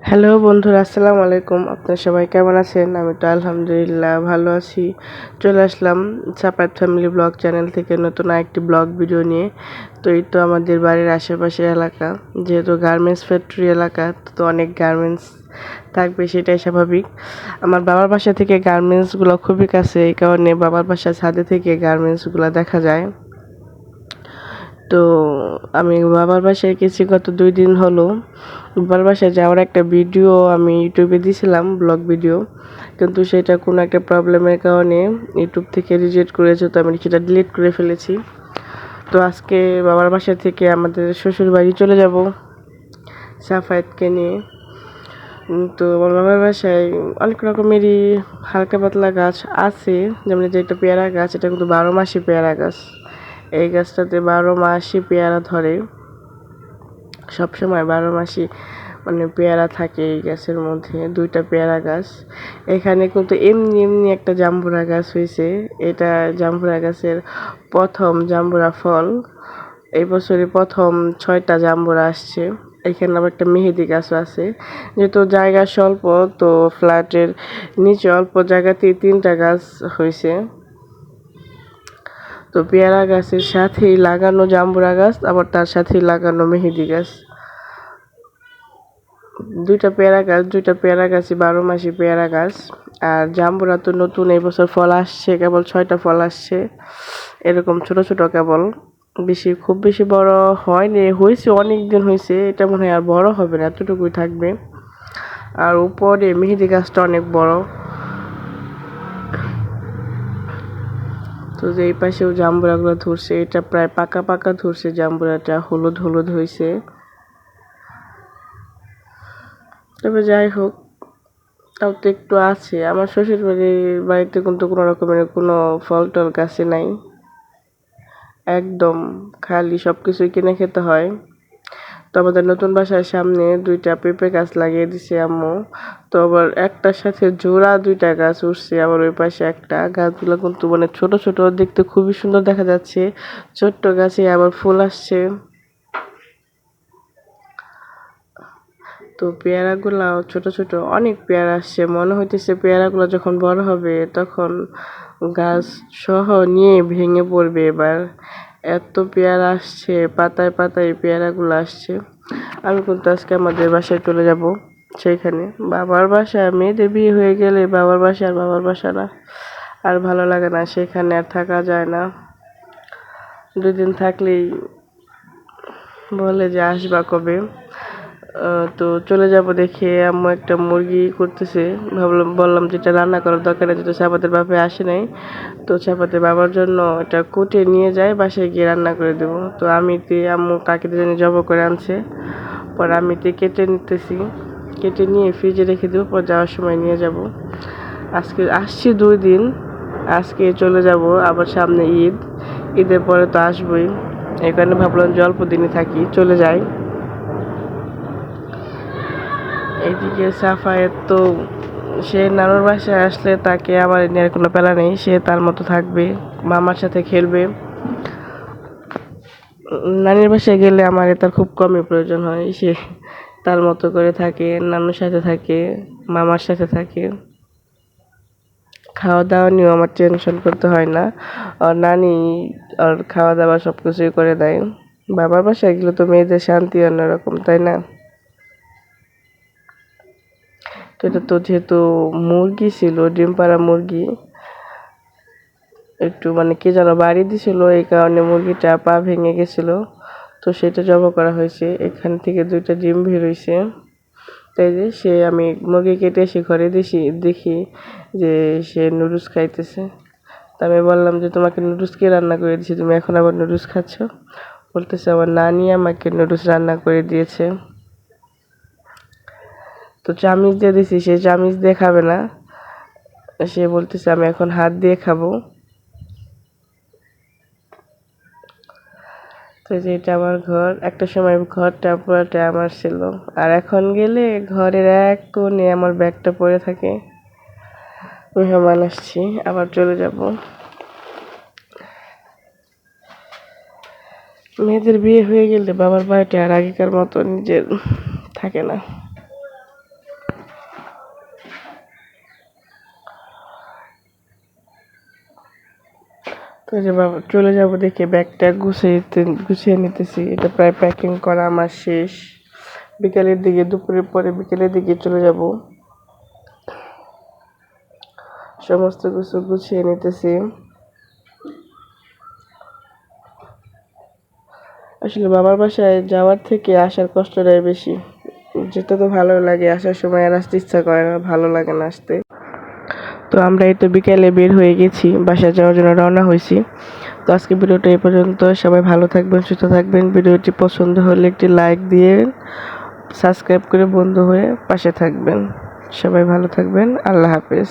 Hello বন্ধুরা, আসসালামু আলাইকুম। আপনারা সবাই কেমন আছেন? আমি তো আলহামদুলিল্লাহ ভালো আছি। চলে আসলাম সাপাত ফ্যামিলি ব্লগ চ্যানেল থেকে নতুন আরেকটি ব্লগ ভিডিও নিয়ে। তো এই তো আমাদের বাড়ির আশেপাশের এলাকা, যেহেতু গার্মেন্টস ফ্যাক্টরি এলাকা, তো অনেক গার্মেন্টস থাকবে, সেটাই স্বাভাবিক। আমার বাবার বাসা থেকে গার্মেন্টসগুলো খুবই কাছে, এই কারণে বাবার বাসার ছাদে থেকে গার্মেন্টসগুলো দেখা যায়। তো আমি বাবার বাসায় গেছি গত 2 দিন হলো। বাবার বাসায় যাওয়ার একটা ভিডিও আমি ইউটিউবে দিয়েছিলাম, ব্লগ ভিডিও, কিন্তু সেটা কোনো একটা প্রবলেমের কারণে ইউটিউব থেকে রিজেক্ট করেছে, তো আমি সেটা ডিলিট করে ফেলেছি। তো আজকে বাবার বাসা থেকে আমাদের শ্বশুর বাড়ি চলে যাব সাফায়েতকে নিয়ে। তো আমার বাবার বাসায় অনেক রকমেরই হালকা পাতলা গাছ আছে, যেমন যে একটা পেয়ারা গাছ, এটা কিন্তু 12 মাসই পেয়ারা গাছ। এই গাছটাতে 12 মাসই পেয়ারা ধরে, সবসময় 12 মাসই মানে পেয়ারা থাকে এই গাছের মধ্যে। 2টা পেয়ারা গাছ। এখানে কিন্তু এমনি এমনি একটা জাম্বুরা গাছ হয়েছে। এটা জাম্বুরা গাছের প্রথম জাম্বুরা ফল। এই বছরে প্রথম 6টা জাম্বুরা আসছে। এখানে আবার একটা মেহেদি গাছও আছে। যেহেতু জায়গা স্বল্প, তো ফ্ল্যাটের নিচে অল্প জায়গাতেই 3টা গাছ হয়েছে। তো পেয়ারা গাছের সাথেই লাগানো জাম্বুরা গাছ, আবার তার সাথেই লাগানো মেহেদি গাছ। 2টা পেয়ারা গাছই 12 মাসি পেয়ারা গাছ। আর জাম্বুরা তো নতুন এই বছর ফল আসছে, কেবল 6টা ফল আসছে, এরকম ছোট ছোট কেবল। খুব বেশি বড় হয়নি, হয়েছে অনেক দিন হয়েছে, এটা মনে হয় আর বড় হবে না, এতটুকুই থাকবে। আর উপরে মেহেদি গাছটা অনেক বড়। তো যে এই পাশেও জাম্বুরাগুলো ধরছে, এটা প্রায় পাকা পাকা ধরছে, জাম্বুরাটা হলুদ হলুদ হয়েছে। তবে যাই হোক, তাও তো একটু আছে। আমার শ্বশুর বাড়িতে কিন্তু কোনো রকমের কোনো ফল টল গাছে নাই, একদম খালি, সব কিছুই কিনে খেতে হয়। তো আমাদের নতুন বাসার সামনে 2টা পেঁপে গাছ লাগিয়ে দিছে আম্মু। তো আবার একটার সাথে জোড়া 2টা গাছ উঠছে, আবার ওই পাশে একটা। গাছগুলো কিন্তু মানে ছোট ছোট, দেখতে খুবই সুন্দর দেখা যাচ্ছে। ছোট্ট গাছে আবার ফুল আসছে। তো পেয়ারাগুলাও ছোট ছোট, অনেক পেয়ারা আসছে। মনে হইতেছে পেয়ারাগুলো যখন বড় হবে তখন গাছ সহ নিয়ে ভেঙে পড়বে এবার, এত পেয়ারা আসছে, পাতায় পাতায় পেয়ারাগুলো আসছে। আমি কিন্তু আজকে আমাদের বাসায় চলে যাব। সেইখানে বাবার বাসা, মেয়েদের বিয়ে হয়ে গেলে বাবার বাসা আর বাবার বাসা না, আর ভালো লাগে না, সেখানে আর থাকা যায় না। 2 দিন থাকলেই বলে যে আসবা কবে। তো চলে যাব দেখে আম্মু একটা মুরগি করতেছে। বললাম যেটা রান্না করার দরকার নেই, যেটা সাপাতের বাপে আসে নাই, তো সাপাতের বাবার জন্য এটা কুটে নিয়ে যায়, বাসায় গিয়ে রান্না করে দেবো। তো আমিতে আম্মু কাকিতে জানি জব করে আনছে, পরে আমিতে কেটে নিতেছি, কেটে নিয়ে ফ্রিজে রেখে দেবো, পর যাওয়ার সময় নিয়ে যাব। আজকে আসছি 2 দিন, আজকে চলে যাব, আবার সামনে ঈদ, ঈদের পরে তো আসবই। এই কারণে ভাবলাম যে অল্প দিনই থাকি, চলে যাই। এইদিকে সাফায়েত তো, সে নানুর বাসায় আসলে তাকে আমার নিয়ে কোনো প্যারা নেই, সে তার মতো থাকবে, মামার সাথে খেলবে। নানির বাসায় গেলে আমার তার খুব কমই প্রয়োজন হয়, সে তার মতো করে থাকে, নানুর সাথে থাকে, মামার সাথে থাকে। খাওয়া দাওয়া নিয়েও আমার টেনশন করতে হয় না, আর নানি আর খাওয়া দাওয়া সব কিছুই করে দেয়। বাবার বাসায় গেলে তো মেয়েদের শান্তি অন্যরকম, তাই না? তো এটা তো যেহেতু মুরগি ছিল, ডিম পাড়া মুরগি, একটু মানে কে যেন বাড়ি দিছিল, এই কারণে মুরগিটা পা ভেঙে গেছিল, তো সেটা জবাই করা হয়েছে। এখান থেকে 2টা ডিম বের হয়েছে। তাই যে আমি মুরগি কেটে এসে ঘরে দেখি যে সে নুডলস খাইতেছে। তা আমি বললাম যে তোমাকে নুডলস কে রান্না করে দিয়েছে, তুমি এখন আবার নুডলস খাচ্ছ? বলতেছে আমার নানি আমাকে নুডলস রান্না করে দিয়েছে। তো চামিচ দিয়ে দিছি, সে চামিচ দিয়ে খাবে না, সে বলতেছে আমি এখন হাত দিয়ে খাবো। তো যে এটা আমার ঘর, একটা সময় ঘরটা পুরোটা আমার ছিল, আর এখন গেলে ঘরের এক কোণে আমার ব্যাগটা পড়ে থাকে। মেহমান আসছি, আবার চলে যাব। মেয়েদের বিয়ে হয়ে গেলে বাবার বাড়িটা আর আগেকার মতো নিজের থাকে না। এই যে বাবা চলে যাব দেখে ব্যাগটা গুছিয়ে নিতেছি। এটা প্রায় প্যাকিং করা আমার শেষ। বিকালের দিকে, দুপুরের পরে বিকেলের দিকে চলে যাব। সমস্ত কিছু গুছিয়ে নিতেছি। আসলে বাবার বাসায় যাওয়ার থেকে আসার কষ্টটাই বেশি। যেতে তো ভালো লাগে, আসার সময় আর আসতে ইচ্ছা করে না, ভালো লাগে না আসতে। তো আমরা এই তো বিকেলে বের হয়ে গেছি, বাসায় যাওয়ার জন্য রওনা হয়েছি। তো আজকে ভিডিওটা এই পর্যন্ত। সবাই ভালো থাকবেন, সুস্থ থাকবেন। ভিডিওটি পছন্দ হলে একটি লাইক দিয়ে সাবস্ক্রাইব করে বন্ধু হয়ে পাশে থাকবেন। সবাই ভালো থাকবেন। আল্লাহ হাফেজ।